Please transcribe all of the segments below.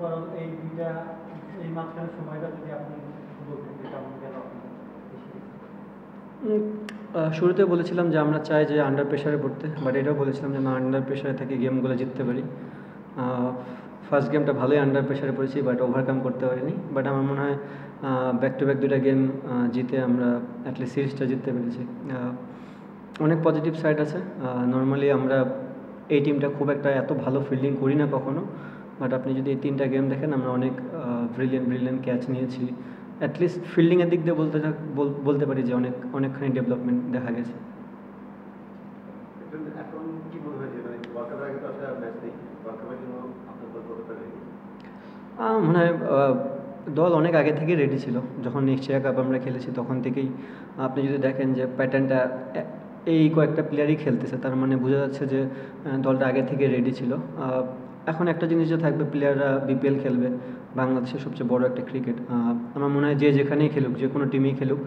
Overall এই দুইটা এই মাঝখানে সময়টা যদি আপনি বলতেন যে কেমন গেল শুরুতে বলেছিলাম যে আমরা চাই যে আন্ডার প্রেশারে পড়তে, বাট এটাও বলেছিলাম যে না, আন্ডার প্রেশারে থেকে গেমগুলো জিততে পারি। ফার্স্ট গেমটা ভালোই আন্ডার প্রেশারে পড়েছি, বাট ওভারকাম করতে পারিনি। বাট আমার মনে হয় ব্যাক টু ব্যাক দুটা গেম জিতে আমরা অ্যাটলিস্ট সিরিজটা জিততে পেরেছি। অনেক পজিটিভ সাইড আছে। নর্মালি আমরা এই টিমটা খুব একটা এত ভালো ফিল্ডিং করি না কখনো, বাট আপনি যদি এই 3টা গেম দেখেন আমরা অনেক ব্রিলিয়েন্ট ক্যাচ নিয়েছি। অ্যাটলিস্ট ফিল্ডিংয়ের দিক দিয়ে বলতে পারি যে অনেকখানি ডেভেলপমেন্ট দেখা গেছে। মনে হয় দল অনেক আগে থেকে রেডি ছিল। যখন এশিয়া কাপ আমরা খেলেছি তখন থেকেই আপনি যদি দেখেন যে প্যাটার্নটা এই কয়েকটা প্লেয়ারই খেলতেছে, তার মানে বোঝা যাচ্ছে যে দলটা আগে থেকে রেডি ছিল। এখন একটা জিনিস যে থাকবে, প্লেয়াররা বিপিএল খেলবে, বাংলাদেশের সবচেয়ে বড় একটা ক্রিকেট। আমার মনে হয় যে যেখানেই খেলুক, যে কোনো টিমেই খেলুক,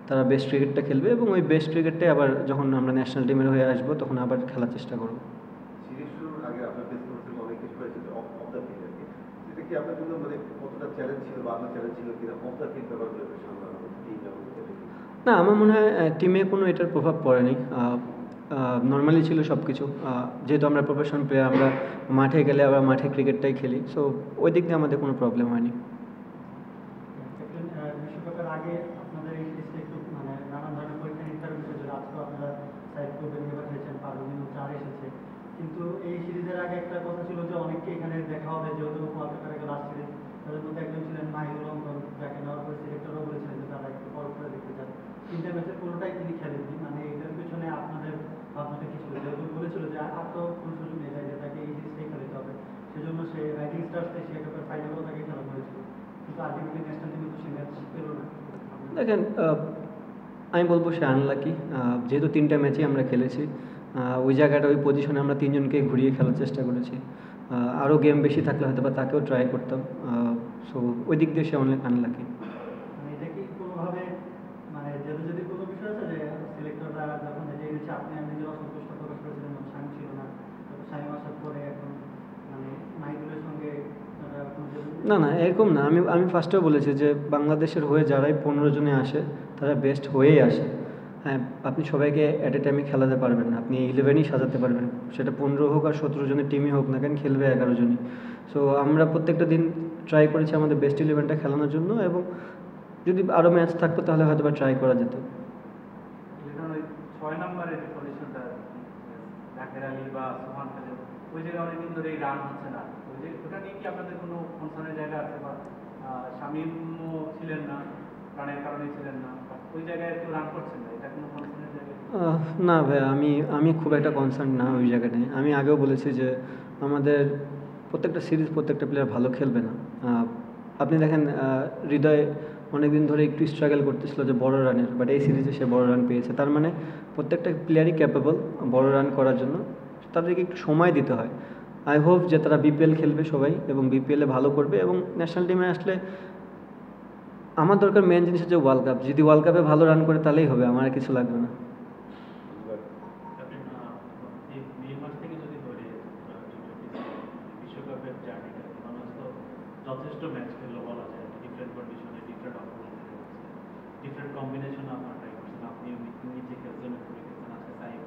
তারা বেস্ট ক্রিকেটটা খেলবে এবং ওই বেস্ট ক্রিকেটটাই আবার যখন আমরা ন্যাশনাল টিমের হয়ে আসবো তখন আবার খেলার চেষ্টা করবো। না, আমার মনে হয় টিমে কোনো এটার প্রভাব পড়েনি। নর্মালি ছিল সব কিছু। যেহেতু আমরা প্রফেশনাল প্লেয়ার, আমরা মাঠে গেলে আবার মাঠে ক্রিকেটটাই খেলি, সো ওই দিক দিয়ে আমাদের কোনো প্রবলেম হয়নি। বিশ্বকাপের আগে আপনাদের এই সিরিজটা একটু মানে নানান ধরনের পরীক্ষা নিরীক্ষার বিষয় ছিল। আজকে আপনারা সাইড করবেন এবার খেয়েছেন, পারভিন 4 এসেছে, কিন্তু এই সিরিজের আগে একটা কথা ছিল যে অনেককে এখানে দেখা হবে, যেহেতু ওয়ার্ল্ড কাপের আগে লাস্ট সিরিজ, তাদের মধ্যে একজন ছিলেন মাহিদুর রহমান, যাকে নেওয়ার পরে সিলেক্টরও বলেছিলেন যে তারা একটু পর করে দেখতে চান। 3টা ম্যাচের কোনোটাই তিনি খেলেননি। মানে এটার পিছনে আপনাদের ভাবনাটা কি ছিল? যেহেতু বলেছিল যে আর তো কোনো সুযোগ নেই, তাই যে তাকে এই সিরিজটাই খেলতে হবে, সেজন্য সে রাইজিং স্টার্স এশিয়া কাপের ফাইনালেও তাকে খেলা হয়েছিল, কিন্তু আলটিমেটলি ন্যাশনাল টিমে তো সে ম্যাচ পেল না। দেখেন, আমি বলবো সে আনলাকি। যেহেতু 3টা ম্যাচই আমরা খেলেছি, ওই জায়গাটা ওই পজিশনে আমরা 3জনকে ঘুরিয়ে খেলার চেষ্টা করেছি। আরও গেম বেশি থাকলে হয়তো বা তাকেও ট্রাই করতাম। সো ওই দিক দিয়ে সে অনেক আনলাকি। এটা কি কোনোভাবে মানে যদি কোনো বিষয় আছে যে সিলেক্টররা যখন জেনেছে আপনি নিজের অসন্তুষ্ট প্রকাশ করেছিলেন, শামীম ছিল না, শামীম আসার পরে এখন মানে মাহিদুলের সঙ্গে না, এরকম না। আমি ফার্স্টেও বলেছি যে বাংলাদেশের হয়ে যারাই 15 জনে আসে তারা বেস্ট হয়েই আসে। হ্যাঁ, আপনি সবাইকে অ্যাট এ টাইমে খেলাতে পারবেন না, আপনি 11ই সাজাতে পারবেন, সেটা 15 হোক আর 17 জনের টিমই হোক না কেন, খেলবে 11 জনই। সো আমরা প্রত্যেকটা দিন ট্রাই করেছি আমাদের বেস্ট 11টা খেলানোর জন্য, এবং যদি আরও ম্যাচ থাকতো তাহলে হয়তো বা ট্রাই করা যেত। 6 নম্বরের পজিশনটা জাকের আলী বা সুহান খালেদ, ওই জায়গায় অনেকদিন ধরে রান হচ্ছে না, ওটা নিয়ে কি আপনাদের কোনো কনসার্নের জায়গা আছে? বা শামীমও ছিলেন না, রানের কারণে ছিলেন না, ওই জায়গায় একটু রান করছেন না, এটা কোনো কনসার্নের জায়গা? না ভাই, আমি খুব একটা কনসার্ন না ওই জায়গাটায়। আমি আগেও বলেছি যে আমাদের প্রত্যেকটা সিরিজ প্রত্যেকটা প্লেয়ার ভালো খেলবে না। আপনি দেখেন, হৃদয় অনেকদিন ধরে একটু স্ট্রাগল করতেছিল যে বড় রানের, বাট এই সিরিজে সে বড় রান পেয়েছে। তার মানে প্রত্যেকটা প্লেয়ারই ক্যাপেবল বড় রান করার জন্য, তাদেরকে একটু সময় দিতে হয়। আই হোপ যে তারা বিপিএল খেলবে সবাই এবং বিপিএলে ভালো করবে, এবং ন্যাশনাল টিমে আসলে আমার দরকার মেন জিনিস হচ্ছে ওয়ার্ল্ড কাপ। যদি ওয়ার্ল্ড কাপে ভালো রান করে তাহলেই হবে, আমার আর কিছু লাগবে না। যথেষ্ট ম্যাচ খেললো বলা যায়, ডিফারেন্ট কন্ডিশনে, ডিফারেন্ট অপোনেন্ট, ডিফারেন্ট কম্বিনেশন আপনার ট্রাই করছেন, আপনি নিজে খেলছেন, আজকে সাইড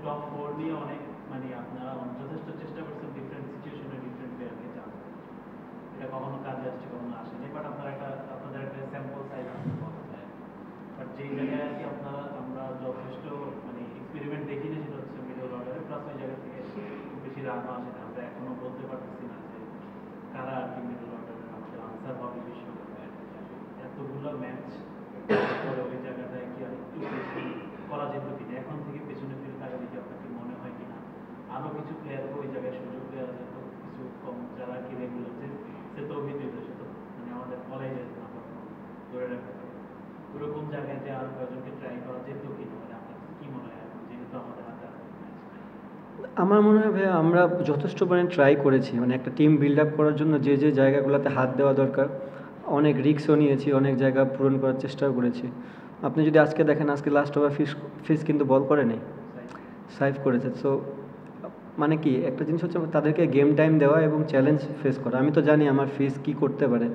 টপ 4 নিয়ে অনেক মানে আপনারা যথেষ্ট চেষ্টা করছেন ডিফারেন্ট সিচুয়েশনে ডিফারেন্ট প্লেয়ারকে চান্স। এটা কখনো কাজে আসছে, কখনো আসেনি, বাট আপনাদের একটা স্যাম্পল সাইজ আছে বলা যায়। বাট যেই জায়গায় আর কি আমরা যথেষ্ট মানে এক্সপেরিমেন্ট দেখিনি, সেটা হচ্ছে মিডল অর্ডারে, প্লাস ওই জায়গা থেকে বেশি রানও আসে না। আমরা এখনো বলতে পারতেছি না যে কারা আর কি মিডল অর্ডারে আমাদের আনসার হবে বিশ্বকাপে। এতগুলো ম্যাচ পরে ওই জায়গাটায় কি আর একটু বেশি করা যেত কিনা, এখন থেকে পেছনে ফিরে তাকে দেখে আপনার কি মনে হয় কিনা আরও কিছু প্লেয়ারকে ওই জায়গায় সুযোগ দেওয়া যেত, কিছু কম যারা কি রেগুলার সে তো অভিযোগ সেটা মানে আমাদের বলাই যেত না, ধরে রাখতে পারে ওরকম জায়গায় যে আরও কয়েকজনকে ট্রাই করা যেত কিনা, মানে আপনার কি মনে হয় এখন যেহেতু আমাদের হাতে? আমার মনে হয় ভাইয়া আমরা যথেষ্ট পরিমাণে ট্রাই করেছি, মানে একটা টিম বিল্ড আপ করার জন্য যে জায়গাগুলোতে হাত দেওয়া দরকার অনেক রিস্কও নিয়েছি, অনেক জায়গা পূরণ করার চেষ্টাও করেছি। আপনি যদি আজকে দেখেন, আজকে লাস্ট ওভার ফিস কিন্তু বল করেনি, সাইভ করেছে। সো মানে কি একটা জিনিস হচ্ছে তাদেরকে গেম টাইম দেওয়া এবং চ্যালেঞ্জ ফেস করা। আমি তো জানি আমার ফেস কী করতে পারে,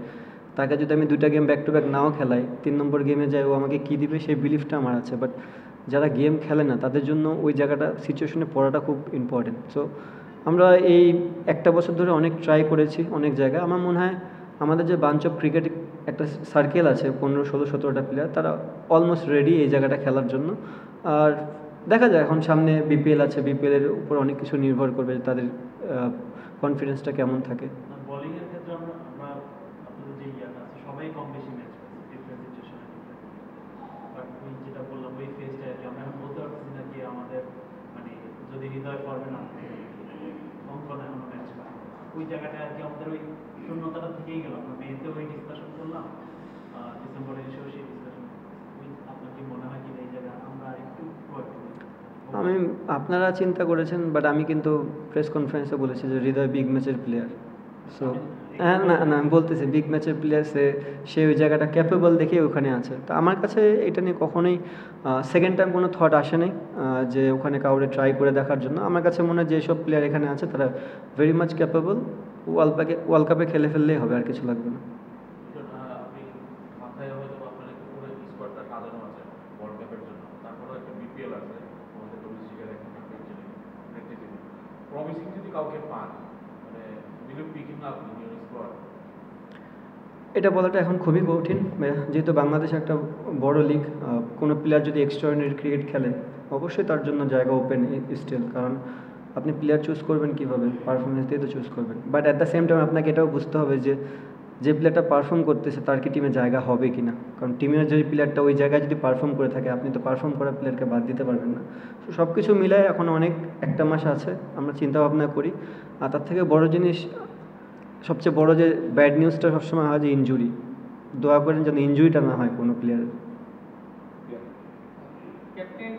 তাকে যদি আমি 2টা গেম ব্যাক টু ব্যাক নাও খেলাই, 3 নম্বর গেমে যাই ও আমাকে কী দিবে সেই বিলিফটা আমার আছে। বাট যারা গেম খেলে না তাদের জন্য ওই জায়গাটা সিচুয়েশনে পড়াটা খুব ইম্পর্টেন্ট। সো আমরা এই একটা বছর ধরে অনেক ট্রাই করেছি অনেক জায়গায়। আমার মনে হয় আমাদের যে বাঞ্চ অফ ক্রিকেট একটা সার্কেল আছে 15, 16, 17টা প্লেয়ার, তারা অলমোস্ট রেডি এই জায়গাটা খেলার জন্য। আর দেখা যায় এখন সামনে বিপিএল আছে, বিপিএলের উপর অনেক কিছু নির্ভর করবে তাদের কনফিডেন্সটা কেমন থাকে। বোলিং এর ক্ষেত্রে আমরা আপনাদের যে ইয়াটা আছে সবাই কম বেশি ম্যাচ করছে ডিফারেন্ট সিচুয়েশনে। বাট ওই যেটা বললাম ওই ফেজটা আর কি আমরা এখন বলতে পারছি না কি আমাদের মানে যদি হৃদয় পড়বে না অঙ্কন এখনো ম্যাচ পায় ওই জায়গাটা আর কি আমাদের ওই শূন্যতাটা থেকেই গেল। আমরা মেয়েতে ওই ডিসকাশন করলাম, ডিসেম্বরে এসেও সেই ডিসকাশন। ওই আপনার কি মনে হয় কি এই জায়গায় আমরা একটু আমি আপনারা চিন্তা করেছেন, বাট আমি কিন্তু প্রেস কনফারেন্সে বলেছি যে হৃদয় বিগ ম্যাচের প্লেয়ার। সো হ্যাঁ, না না আমি বলতেছি বিগ ম্যাচের প্লেয়ার, সে ওই জায়গাটা ক্যাপেবল দেখে ওখানে আছে। তো আমার কাছে এটা নিয়ে কখনোই সেকেন্ড টাইম কোনো থট আসে নাই যে ওখানে কাউরে ট্রাই করে দেখার জন্য। আমার কাছে মনে হয় যেসব প্লেয়ার এখানে আছে তারা ভেরি মাচ ক্যাপেবল। ওয়ার্ল্ড কাপে খেলে ফেললেই হবে, আর কিছু লাগবে না। আপনি মাথায় হয়তো আপনার একটু পুরো স্কোয়াডটা সাজানো আছে ওয়ার্ল্ড কাপের জন্য, তারপরে একটা বিপিএল আছে আমাদের ডোমেস্টিকের একটা নেতৃত্ব। প্রমিসিং যদি কাউকে পান, মানে will you pick him up in your squad? এটা বলাটা এখন খুবই কঠিন, যেহেতু বাংলাদেশ একটা বড় লিগ। কোনো প্লেয়ার যদি এক্সট্রাঅর্ডিনারি ক্রিকেট খেলে অবশ্যই তার জন্য জায়গা ওপেন স্টিল। কারণ আপনি প্লেয়ার চুজ করবেন কীভাবে, পারফরমেন্স দিয়ে তো চুজ করবেন। But at the same time আপনাকে এটাও বুঝতে হবে যে প্লেয়ারটা পারফর্ম করতেছে তার কি টিমে জায়গা হবে কি না। কারণ টিমের যে প্লেয়ারটা ওই জায়গায় যদি পারফর্ম করে থাকে, আপনি তো পারফর্ম করা প্লেয়ারকে বাদ দিতে পারবেন না। তো সব কিছু মিলায় এখন অনেক একটা মাস আছে, আমরা চিন্তা ভাবনা করি। আর তার থেকে বড় জিনিস, সবচেয়ে বড় যে ব্যাড নিউজটা সবসময় হয় যে ইনজুরি। দোয়া করেন যেন ইনজুরিটা না হয় কোনো প্লেয়ারের। ক্যাপ্টেন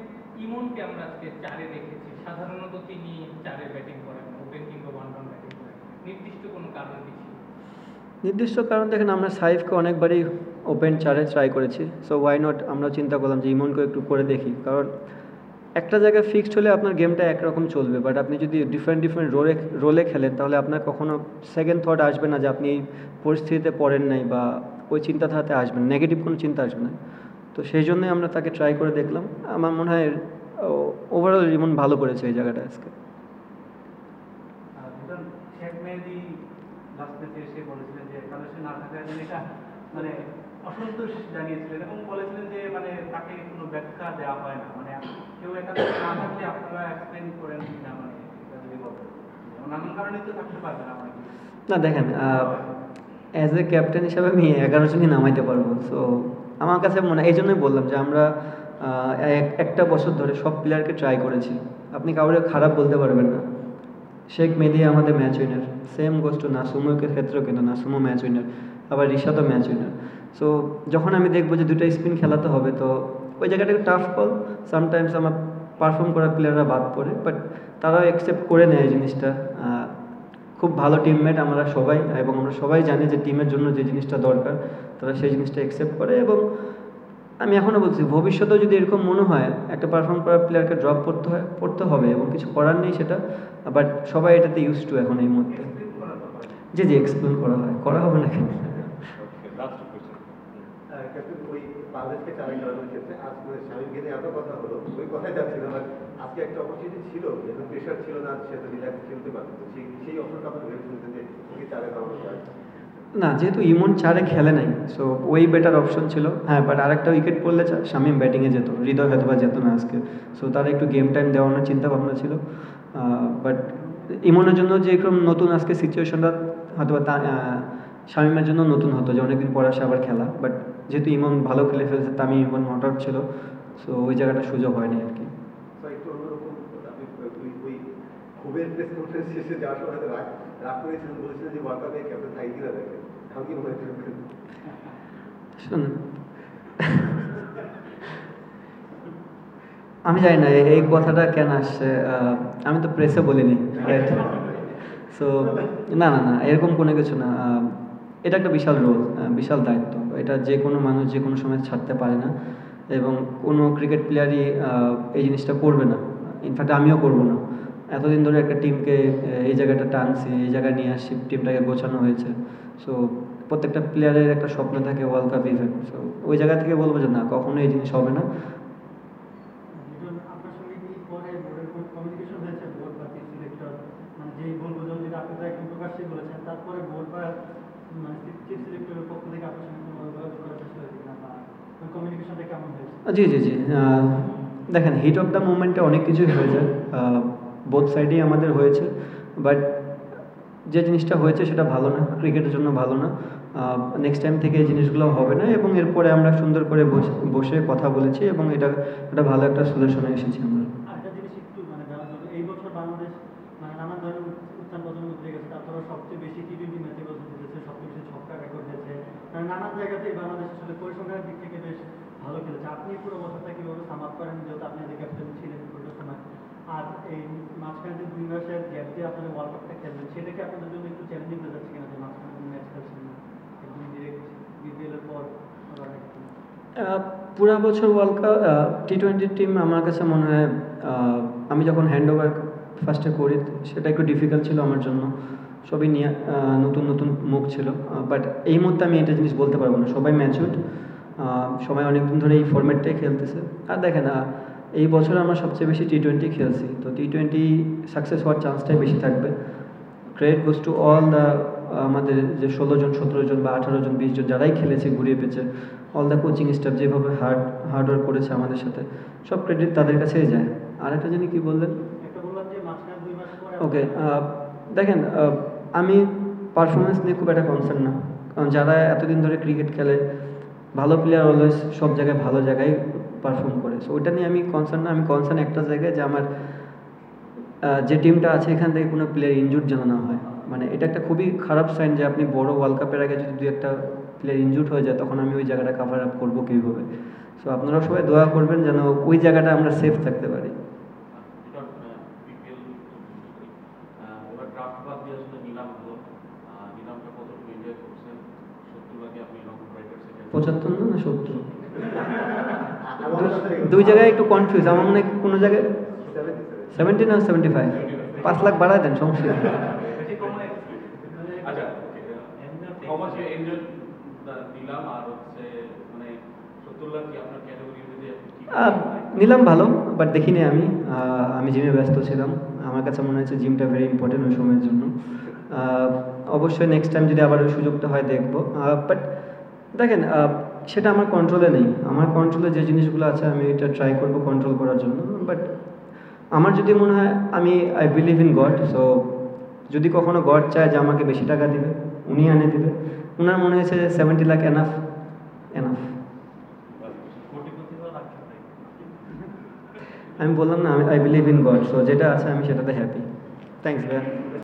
ইমনকে আমরা আজকে 4-এ রেখেছি। সাধারণত তিনি 4-এ ব্যাটিং করেন, ওপেন কিংবা ওয়ান ডাউন ব্যাটিং করেন। নির্দিষ্ট কোনো কারণ বেশি? নির্দিষ্ট কারণ দেখেন, আমরা সাইফকে অনেকবারই ওপেন 4-এ ট্রাই করেছি। সো ওয়াই নট, আমরা চিন্তা করলাম যে ইমনকে একটু করে দেখি। কারণ একটা জায়গায় ফিক্সড হলে আপনার গেমটা একরকম চলবে, বাট আপনি যদি ডিফারেন্ট রোলে খেলেন তাহলে আপনার কখনো সেকেন্ড থট আসবে না যে আপনি এই পরিস্থিতিতে পড়েন নাই, বা ওই চিন্তাধারাতে আসবেন, নেগেটিভ কোনো চিন্তা আসবে না। তো সেই জন্যই আমরা তাকে ট্রাই করে দেখলাম। আমার মনে হয় ওভারঅল ইমন ভালো করেছে এই জায়গাটা আজকে। শেখ মেহেদী লাস্ট ম্যাচে এসে বলেছিলেন যে বাংলাদেশে না থাকার জন্য এটা মানে অসন্তোষ জানিয়েছিলেন এবং বলেছিলেন যে মানে তাকে কোনো ব্যাখ্যা দেওয়া হয় না, মানে কেউ একাদশে না থাকলে আপনারা এক্সপ্লেন করেন না, মানে এটা যদি বলেন নানান কারণেই তো থাকতে পারবে না। মানে না দেখেন, অ্যাজ এ ক্যাপ্টেন হিসাবে আমি 11 জনই নামাইতে পারবো। সো আমার কাছে মনে হয়, এই জন্যই বললাম যে আমরা একটা বছর ধরে সব প্লেয়ারকে ট্রাই করেছি। আপনি কাউরে খারাপ বলতে পারবেন না। শেখ মেহেদী আমাদের match winner, same goes to নাসুমের ক্ষেত্রেও কিন্তু নাসুমও ম্যাচ উইনার, আবার রিশাদও ম্যাচ উইনার। সো যখন আমি দেখবো যে 2টা স্পিন খেলাতে হবে, তো ওই জায়গাটা একটু টাফ কল। সামটাইমস আমার পারফর্ম করা প্লেয়াররা বাদ পড়ে, বাট তারাও অ্যাকসেপ্ট করে নেয় এই জিনিসটা। খুব ভালো টিমমেট আমরা সবাই, এবং আমরা সবাই জানি যে টিমের জন্য যে জিনিসটা দরকার তারা সেই জিনিসটা অ্যাকসেপ্ট করে। এবং আমি এখনও বলছি, ভবিষ্যতেও যদি এরকম মনে হয় একটা পারফর্ম করা প্লেয়ারকে ড্রপ পড়তে হবে এবং কিছু করার নেই সেটা, বাট সবাই এটাতে ইউজ টু এখন এই মুহূর্তে। জি এক্সপ্লেন করা হবে না কেন। ওই বাংলাদেশকে 4-এ খেলানোর ক্ষেত্রে আজকে স্বামীকে নিয়ে এত কথা হলো, ওই কথাই যাচ্ছিল না। আজকে একটা অপরচুনিটি ছিল, যেহেতু প্রেশার ছিল না, সে তো রিল্যাক্স খেলতে পারতো, সেই অপশনটা আপনার ভেবে শুনতে যে ওকে 4-এ খাওয়ানো যায় না, যেহেতু ইমন 4-এ খেলে নাই, সো ওই বেটার অপশন ছিল। হ্যাঁ, বাট আরেকটা উইকেট পড়লে শামীম ব্যাটিংয়ে যেত, হৃদয় হয়তো বা যেত না আজকে। সো তারা একটু গেম টাইম দেওয়ানোর চিন্তা ভাবনা ছিল। বাট ইমনের জন্য যে এরকম নতুন আজকে সিচুয়েশনটা হয়তো বা শামীমের জন্য নতুন হতো যে অনেকদিন পর আসে আবার খেলা। বাট যেহেতু ইমন ভালো খেলে ফেলছে, তামিম ইমন নট আউট ছিল, সো ওই জায়গাটা সুযোগ হয়নি আর কি। একটু অন্যরকম। আপনি ওই খুবের প্রেস কনফারেন্স শেষে যাওয়ার সময় রাগ করেছিলেন, বলেছিলেন যে ওয়ার্ল্ড কাপে ক্যাপ্টেন থাকি কিনা দেখেন, আমি কি মনে করবেন? শুনুন, আমি জানি না এই কথাটা কেন আসছে, আমি তো প্রেসে বলিনি, রাইট? সো না, এরকম কোনো কিছু না। এটা একটা বিশাল রোল, বিশাল দায়িত্ব। এটা যে কোনো মানুষ যে কোনো সময় ছাড়তে পারে না, এবং কোনো ক্রিকেট প্লেয়ারই এই জিনিসটা করবে না। ইনফ্যাক্ট আমিও করবো না। এতদিন ধরে একটা টিমকে এই জায়গাটা টানছি, এই জায়গায় নিয়ে আসছি, টিমটাকে গোছানো হয়েছে। সো প্রত্যেকটা প্লেয়ারের একটা স্বপ্ন থাকে ওয়ার্ল্ড কাপ ইভেন্ট। সো ওই জায়গা থেকে বলবো যে না, কখনো এই জিনিস হবে না। লিটন, আপনার সঙ্গে কি পরে বোর্ডের কমিউনিকেশন হয়েছে, বোর্ড বা চিফ সিলেক্টর, মানে যেই বলবো যেটা আপনি তো একদম প্রকাশ্যে বলেছেন, তারপরে বোর্ড বা মানে চিফ সিলেক্টরের পক্ষ থেকে আপনার সঙ্গে কোনো যোগাযোগ করার চেষ্টা হয়েছে কিনা, বা কমিউনিকেশনটা কেমন হয়েছে? জি জি জি দেখেন, হিট অফ দ্য মুভমেন্টে অনেক কিছুই হয়ে যায়, বোথ সাইডেই আমাদের হয়েছে, বাট যে জিনিসটা হয়েছে সেটা ভালো না, ক্রিকেটের জন্য ভালো না। নেক্সট টাইম থেকে এই জিনিসগুলো হবে না, এবং এরপরে আমরা সুন্দর করে বসে কথা বলেছি এবং এটা একটা ভালো একটা সলিউশনে এসেছি আমরা। আরেকটা জিনিস একটু মানে জানার জন্য, এই বছর বাংলাদেশ মানে নানান ধরনের উত্থান পতনের মধ্যে গেছে, তারপরে সবচেয়ে বেশি টি-20 ম্যাচে গোল জিতেছে, সবচেয়ে বেশি ছক্কা রেকর্ড হয়েছে, মানে নানান জায়গাতেই বাংলাদেশ আসলে পরিসংখ্যানের দিক থেকে বেশ ভালো খেলেছে। আপনি পুরো বছরটা কীভাবে সাম আপ করেন, যেহেতু আপনি যে ক্যাপ্টেন ছিলেন পুরোটা সময়, আর এই মাঝখানে যে 2 মাসের গ্যাপ দিয়ে আপনারা ওয়ার্ল্ড কাপটা খেলবেন, সেটা কি আপনাদের জন্য একটু চ্যালেঞ্জিং হয়ে যাচ্ছে কিনা, যে মাঝখানে ম্যাচ খেলছেন না, একদম ডিরেক্ট বিপিএলের পর আবার একটা পুরা বছর ওয়ার্ল্ড কাপ টি-20 টিম আমার কাছে মনে হয়, আমি যখন হ্যান্ড ওভার ফার্স্টে করি সেটা একটু ডিফিকাল্ট ছিল আমার জন্য। সবই নিয়ে নতুন নতুন মুখ ছিল, বাট এই মুহূর্তে আমি এটা জিনিস বলতে পারবো না। সবাই ম্যাচিউরড, সবাই অনেকদিন ধরে এই ফরম্যাটটাই খেলতেছে। আর দেখেন, এই বছর আমরা সবচেয়ে বেশি টি-20 খেলছি, তো টি-20 সাকসেস হওয়ার চান্সটাই বেশি থাকবে। Credit goes to all the আমাদের যে 16 জন 17 জন বা 18 জন 20 জন যারাই খেলেছে ঘুরিয়ে পেয়েছে, অল দ্য কোচিং স্টাফ যেভাবে হার্ডওয়ার্ক করেছে আমাদের সাথে, সব ক্রেডিট তাদের কাছেই যায়। আর একটা জিনিস কি বললেন? একটা বললাম যে মাঝখানে 2 মাস পরে ওকে, দেখেন, আমি পারফরমেন্স নিয়ে খুব একটা কনসার্ন না, কারণ যারা এতদিন ধরে ক্রিকেট খেলে, ভালো প্লেয়ার অলওয়েজ সব জায়গায় ভালো জায়গায় পারফর্ম করে। সো ওইটা নিয়ে আমি কনসার্ন না। আমি কনসার্ন একটা জায়গায়, যে আমার যে টিমটা আছে এখান থেকে কোনো প্লেয়ার ইনজুর্ড যেন না হয়। মানে এটা একটা খুবই খারাপ সাইন যে আপনি বড় ওয়ার্ল্ড কাপের আগে যদি 2-1টা প্লেয়ার ইনজুর্ড হয়ে যায়, তখন আমি ওই জায়গাটা কাভার আপ করবো কীভাবে। সো আপনারা সবাই দোয়া করবেন যেন ওই জায়গাটা আমরা সেফ থাকতে পারি। এটা বিপিএল এবার ড্রাফট বাদ দিয়ে আসলে নিলাম হলো, নিলামটা কতটুকু এনজয় করছেন? 70 লাখে আপনি লং রাইডার্সে 75 না 70, দুই জায়গায় একটু কনফিউজ। আমার মনে হয় কোনো জায়গায় 70 না 75, 5 লাখ বাড়ায় দেন, সমস্যা নেই। আচ্ছা, হাউ মাচ ইউ এনজয় নিলাম, আর হচ্ছে মানে 70 লাখ কি আপনার ক্যাটাগরি অনুযায়ী নিলাম ভালো, বাট দেখিনি আমি জিমে ব্যস্ত ছিলাম। আমার কাছে মনে হচ্ছে জিমটা ভেরি ইম্পর্টেন্ট ওই সময়ের জন্য। অবশ্যই নেক্সট টাইম যদি আবার ওই সুযোগটা হয় দেখবো, বাট দেখেন, সেটা আমার কন্ট্রোলে নেই। আমার কন্ট্রোলে যে জিনিসগুলো আছে আমি এটা ট্রাই করবো কন্ট্রোল করার জন্য। বাট আমার যদি মনে হয়, I believe in god, so যদি কখনো গড চায় যে আমাকে বেশি টাকা দিবে, উনি এনে দিবে। ওনার মনে হয়েছে 70 লাখ এনাফ। আমি বললাম না, I believe in god, so যেটা আছে আমি সেটাতে হ্যাপি। থ্যাংকস ভাইয়া।